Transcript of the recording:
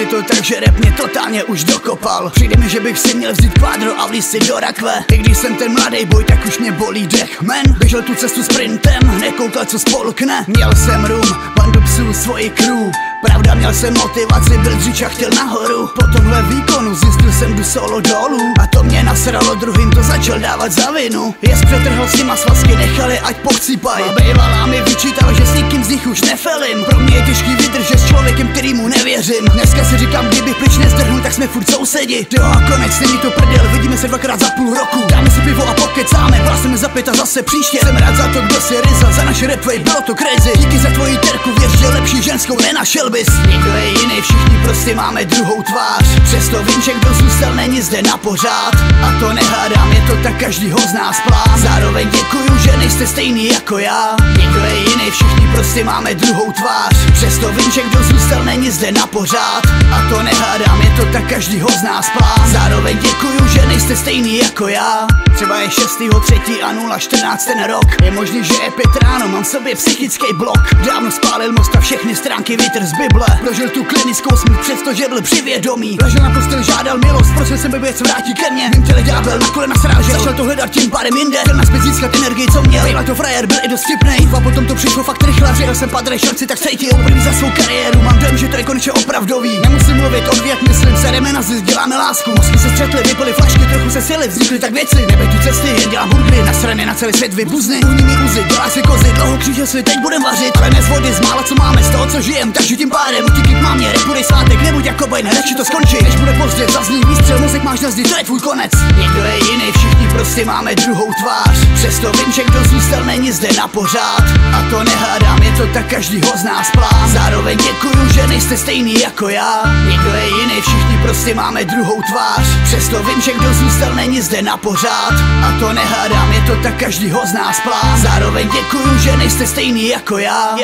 je to tak, že rap mě totálně už dokopal. Přijde mi, že bych si měl vzít kvádro a vlízt si do rakve. I když jsem ten mladý boj, tak už mě bolí dech. Man, běžel tu cestu sprintem, nekoukal co spolkne. Měl jsem rum, bandu psů, svoji crew. Pravda, měl jsem motivaci, byl dříč a chtěl nahoru. Po tomhle výkonu zjistil jsem, jdu solo dolů. A to mě nasralo, druhým to začal dávat za vinu. Jest přetrhl s nima svazky, nechali ať pochcípaj. Bejvalá mi vyčítal, že s nikým z nich už nefelím. Pro mě je těžký vydržet s člověkem, kterýmu nevěřím. Dneska si říkám, kdybych pryč nezdrhnul, tak jsme furt sousedi. Jo a konec, není to prdel, vidíme se dvakrát za půl roku. Dáme si pivo a pokecáme, vlásneme za 5 a zase příště. Jsem rád za to, kdo si ryzl, za naše rap, bylo to crazy. Díky za tvoji terku, věř, že lepší ženskou nenašel bys. Nikdo je jiný, všichni prostě máme druhou tvář. Přesto vím, že kdo zůstal, není zde na pořád. A to nehádám, je to tak, každýho z nás plán. Zároveň děkuju, že nejste stejný jako já. Nikdo je jiný, všichni prostě máme druhou tvář. Přesto vím, že kdo zůstal, není zde na pořád. A to nehádám, je to tak, každýho z nás plán. Zároveň děkuju, že nejste stejný jako já. Třeba je 6.3. a 014 ten rok. Je možný, že je 5 ráno, mám v sobě psychický blok. Dávno spálil most a všechny stránky vytrh z Bible. Prožil tu klinickou smrt, přestože byl při vědomí. Ležel na postel, žádal milost, prosil jsem, by věc vrátí ke mně. Mým těle ďábel na kolena srážel, začal to hledat tím pádem jinde. Chtěl naspět získat energii, co měl. Býval to frajer, byl i dost vtipnej. A potom to přišlo fakt rychle, přijel jsem padrej šanci, tak cítil. První za svou kariéru, mám dojem, že to je konečně opravdový. Nemusím mluvit, odvět, myslím, sereme na zis, děláme lásku. Mozky se střetly, vypily flašky, trochu se sily, vznikly tak věci. Nebej tu cesty, jen dělám burgery, nasrané na celý svět vybuzny. Uní mi uzy, dělá si kozy, dlouho kříže si teď budem vařit. Ale ne z vody, z mála, co máme, z toho, co žijem, takže tím pádem utíky k mámě, repudej svátek, nebuď jako bajn, radši to skončí. Než bude pozdě, zazní výstřel, mozek máš na zdi, to je tvůj konec. Nikdo je jiný, všichni prostě máme druhou tvář. Přesto vím, že kdo zůstal, není zde na pořád. A to nehádám, je to tak, každýho z nás plán. Zároveň děkuju, že nejste stejný jako já. Nikdo je jiný, všichni prostě máme druhou tvář. Přesto vím, že kdo zůstal, není zde na pořád. A to nehádám, je to tak, každýho z nás plán. Zároveň děkuju, že nejste stejný jako já.